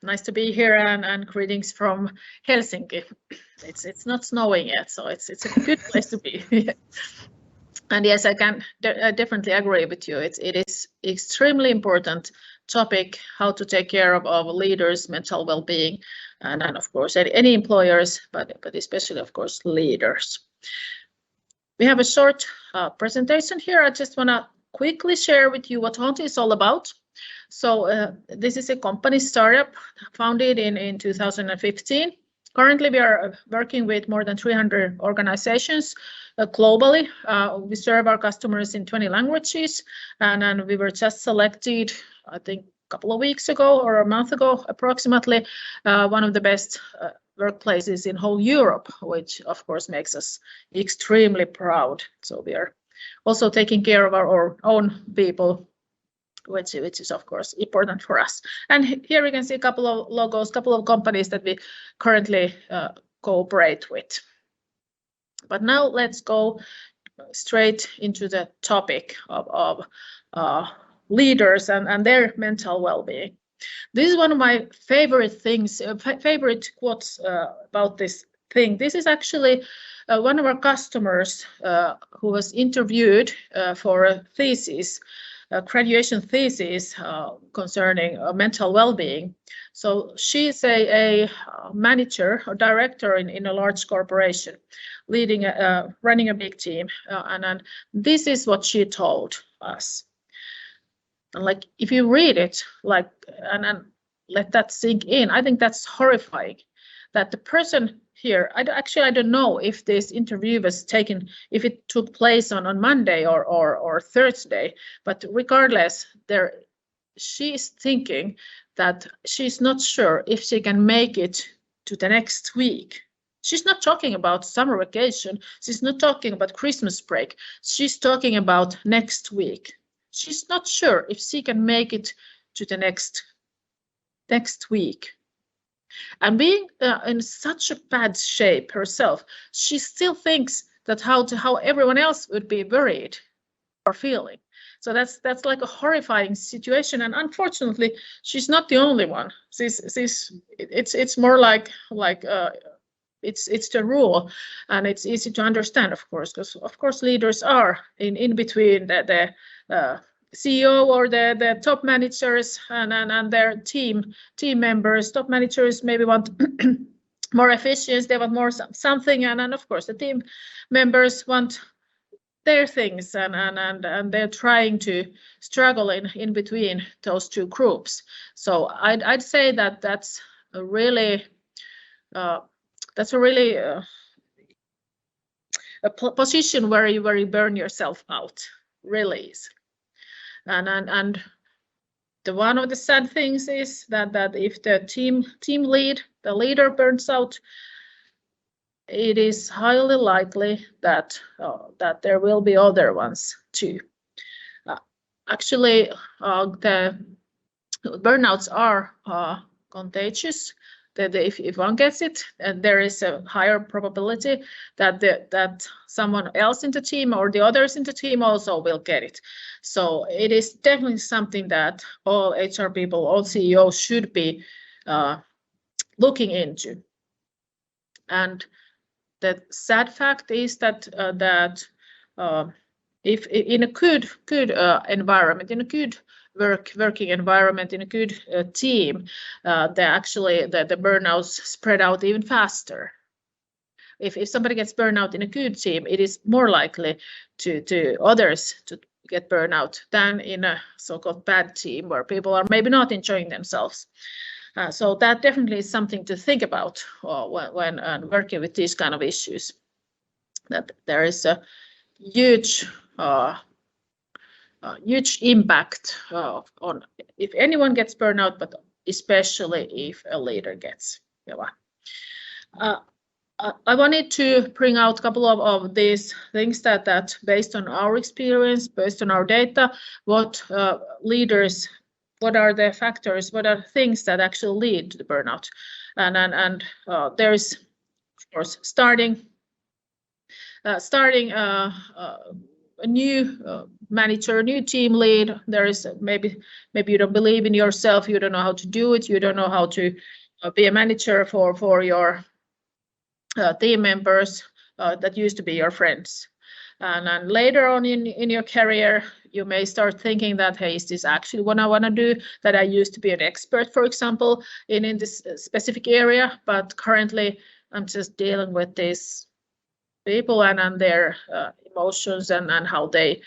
Nice to be here, and greetings from Helsinki. It's not snowing yet, so it's a good place to be. And yes, I can definitely agree with you. It is extremely important topic, how to take care of leaders' mental well-being, and of course any employers, but especially of course leaders. We have a short presentation here. I just want to quickly share with you what Auntie is all about. So this is a company startup founded in 2015. Currently, we are working with more than 300 organizations globally. We serve our customers in 20 languages, and we were just selected, I think, a couple of weeks ago or a month ago, approximately, one of the best workplaces in whole Europe, which of course makes us extremely proud. So we are also taking care of our own people, which is of course important for us. And here we can see a couple of logos, couple of companies that we currently cooperate with. But now let's go straight into the topic of leaders and their mental well-being. This is one of my favorite things, favorite quotes about this thing. This is actually one of our customers who was interviewed for a thesis, a graduation thesis concerning mental well-being. So she's a manager or director in a large corporation, leading, running a big team, and this is what she told us. And like, if you read it, like, and let that sink in, I think that's horrifying. That the person here, I don't know if this interview was taken, if it took place on Monday or Thursday, but regardless, she is thinking that she's not sure if she can make it to the next week. She's not talking about summer vacation. She's not talking about Christmas break. She's talking about next week. She's not sure if she can make it to the next week. And being in such a bad shape herself, she still thinks that how everyone else would be worried or feeling. So that's like a horrifying situation. And unfortunately, she's not the only one. It's more like it's the rule, and it's easy to understand, of course, because of course leaders are in between the CEO or the top managers and their team members. Top managers maybe want more efficiency, they want more something, and of course the team members want their things, and they're trying to struggle in between those two groups. So I'd say that that's a really a position where you burn yourself out, really easily. And the one of the sad things is that if the team lead, the leader burns out, it is highly likely that there will be other ones too. Actually, the burnouts are contagious. That if one gets it, and there is a higher probability that someone else in the team or the others in the team also will get it. So it is definitely something that all HR people, all CEOs should be looking into. And the sad fact is that if in a good environment, in a good working environment, in a good team, the burnouts spread out even faster. If somebody gets burnout in a good team, it is more likely to others to get burnout than in a so-called bad team where people are maybe not enjoying themselves. So that definitely is something to think about when working with these kind of issues. That there is a huge impact on if anyone gets burnout, but especially if a leader gets. I wanted to bring out a couple of these things that based on our experience, based on our data, what leaders, what are the factors, what are things that actually lead to the burnout, and there is, of course, starting a new manager, new team lead. There is maybe you don't believe in yourself, you don't know how to do it, you don't know how to be a manager for your team members that used to be your friends. And then later on in your career, you may start thinking that, hey, is this actually what I want to do? That I used to be an expert, for example, in this specific area, but currently I'm just dealing with these people and their emotions and how they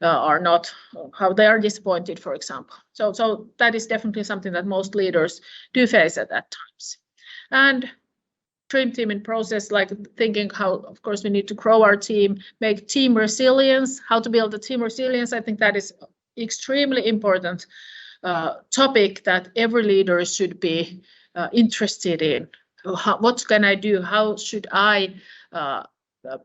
how they are disappointed, for example. So that is definitely something that most leaders do face at times. And dream team in process, like thinking how, of course, we need to grow our team, make team resilience, how to build the team resilience. I think that is extremely important topic that every leader should be interested in. What can I do? How should I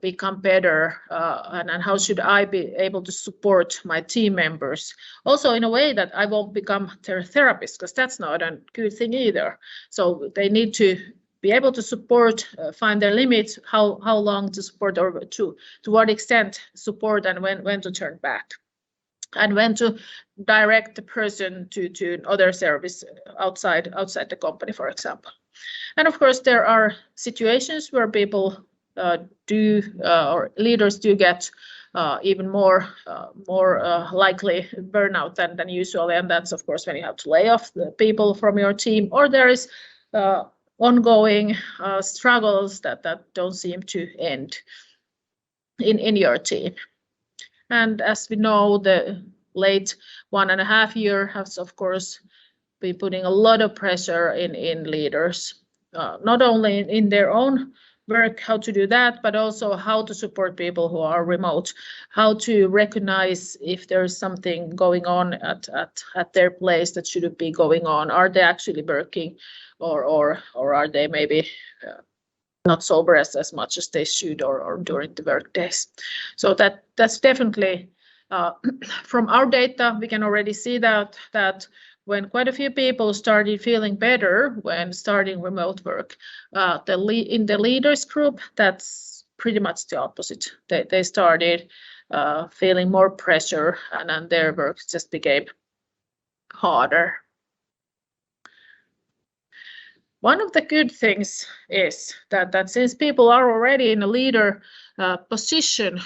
become better? And how should I be able to support my team members? Also in a way that I won't become their therapist, because that's not a good thing either. So they need to be able to support, find their limits, how long to support, or to what extent support, and when to turn back, and when to direct the person to other service outside the company, for example. And of course, there are situations where people or leaders do get even more likely burnout than usually, and that's of course when you have to lay off the people from your team, or there is ongoing struggles that don't seem to end in your team. And as we know, the late 1.5 year has of course been putting a lot of pressure in leaders, not only in their own work, how to do that, but also how to support people who are remote, how to recognize if there's something going on at their place that shouldn't be going on. Are they actually working, or are they maybe not sober as much as they should, or during the work days? So that's definitely from our data, we can already see that when quite a few people started feeling better when starting remote work, in the leaders group, that's pretty much the opposite. They started feeling more pressure, and their work just became harder. One of the good things is that since people are already in a leader position,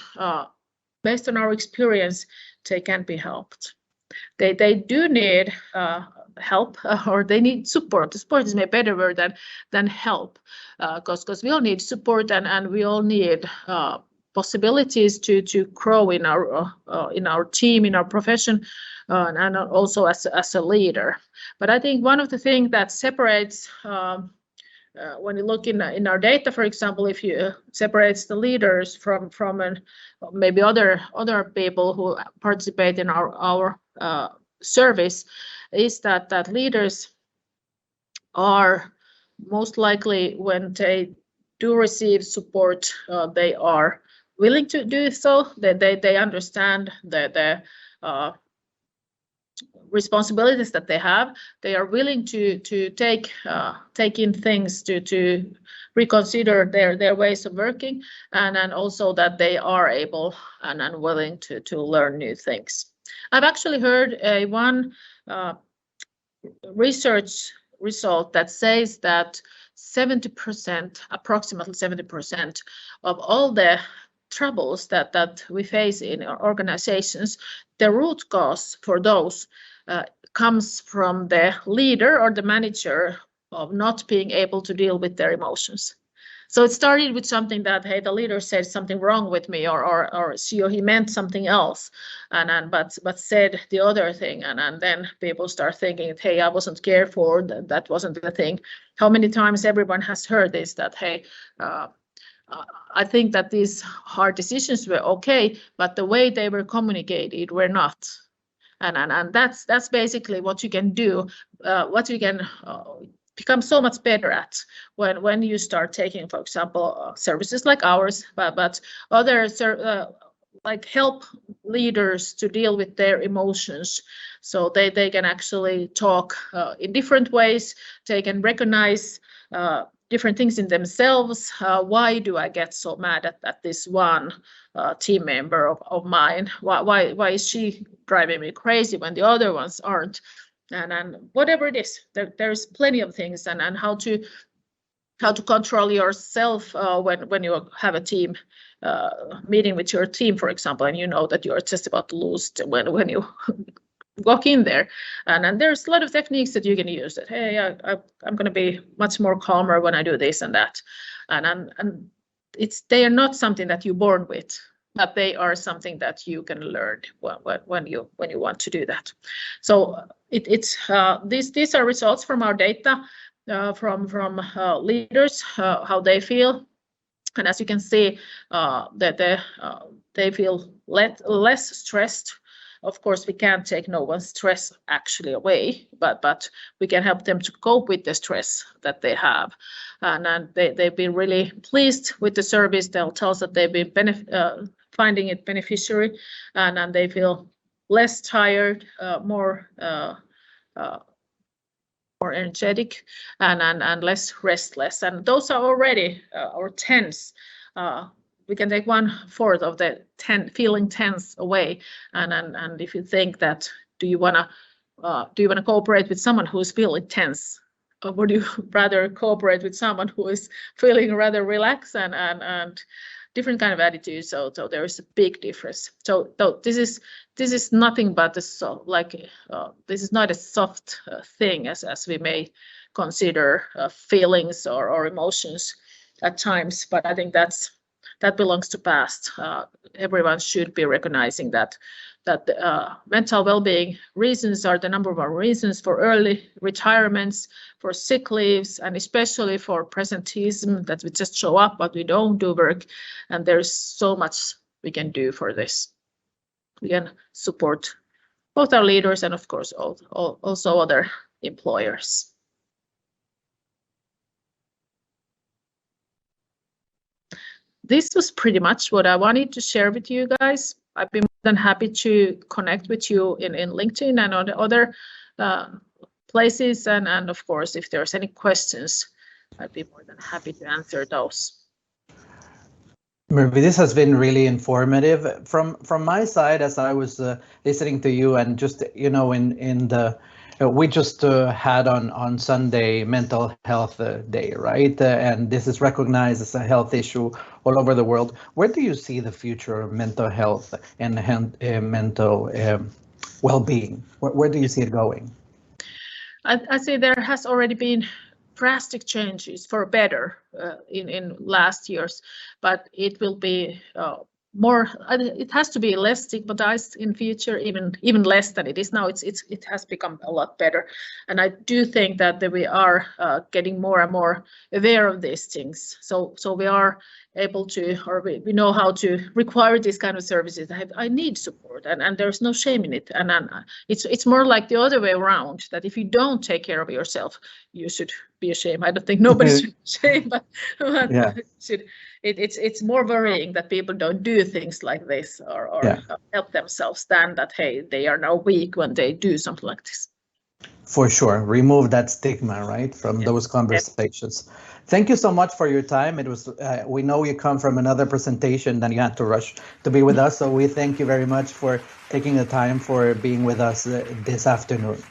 based on our experience, they can be helped. They do need help, or they need support. Support is maybe a better word than help, because we all need support, and we all need possibilities to grow in our team, in our profession, and also as a leader. But I think one of the things that separates when you look in our data, for example, if you separates the leaders from maybe other people who participate in our service, is that leaders are most likely, when they do receive support, they are willing to do so. They understand the responsibilities that they have. They are willing to take in things, to reconsider their ways of working, and also that they are able and willing to learn new things. I've actually heard one research result that says that 70%, approximately 70% of all the troubles that we face in our organizations, the root cause for those comes from the leader or the manager of not being able to deal with their emotions. So it started with something that, hey, the leader said something wrong with me, or she or he meant something else, but said the other thing, and then people start thinking, hey, I wasn't cared for, that wasn't the thing. How many times everyone has heard this, that, hey, I think that these hard decisions were okay, but the way they were communicated were not. And that's basically what you can do, what you can become so much better at when you start taking, for example, services like ours, but other like help leaders to deal with their emotions, so they can actually talk in different ways. They can recognize different things in themselves. Why do I get so mad at this one team member of mine? Why is she driving me crazy when the other ones aren't? And whatever it is, there's plenty of things, and how to control yourself when you have a team meeting with your team, for example, and you know that you're just about to lose when you walk in there. And there's a lot of techniques that you can use. That hey, I'm going to be much more calmer when I do this and that, and they are not something that you're born with, but they are something that you can learn when you want to do that. So these are results from our data from leaders, how they feel. And as you can see, that they feel less stressed. Of course, we can't take no one's stress actually away, but we can help them to cope with the stress that they have. And they've been really pleased with the service. They'll tell us that they've been finding it beneficiary, and they feel less tired, more energetic, and less restless. And those are already our 10s. We can take 1/4 of the feeling tense away. And if you think that, do you wanna cooperate with someone who is feeling tense, or would you rather cooperate with someone who is feeling rather relaxed and different kind of attitudes? So there is a big difference. So this is nothing but this is not a soft thing as we may consider feelings or emotions at times, but I think that belongs to past. Everyone should be recognizing that mental well-being reasons are the number one reasons for early retirements, for sick leaves, and especially for presenteeism, that we just show up but we don't do work. And there's so much we can do for this. We can support both our leaders and of course also other employers. This was pretty much what I wanted to share with you guys. I've been more than happy to connect with you in LinkedIn and on other places. And of course, if there's any questions, I'd be more than happy to answer those. Mervi, this has been really informative. From my side, as I was listening to you, and just in the we just had on Sunday Mental Health Day, right? And this is recognized as a health issue all over the world. Where do you see the future of mental health and mental well-being? Where do you see it going? I see there has already been drastic changes for better in last years, but it will be more. It has to be less stigmatized in future, even less than it is now. It has become a lot better, and I do think that we are getting more and more aware of these things. So we are able to, or we know how to require these kind of services. I need support, and there's no shame in it. And it's more like the other way around, that if you don't take care of yourself, you should be ashamed. I don't think nobody should be ashamed, but yeah. It's more worrying that people don't do things like this or help themselves than that, hey, they are now weak when they do something like this. For sure, remove that stigma, right, from those conversations. Thank you so much for your time. It was we know you come from another presentation, then you had to rush to be with us. So we thank you very much for taking the time for being with us this afternoon.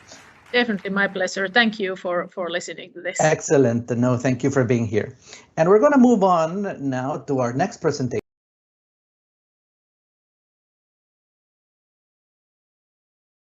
Definitely my pleasure. Thank you for listening to this. Excellent. No, thank you for being here. And we're going to move on now to our next presentation.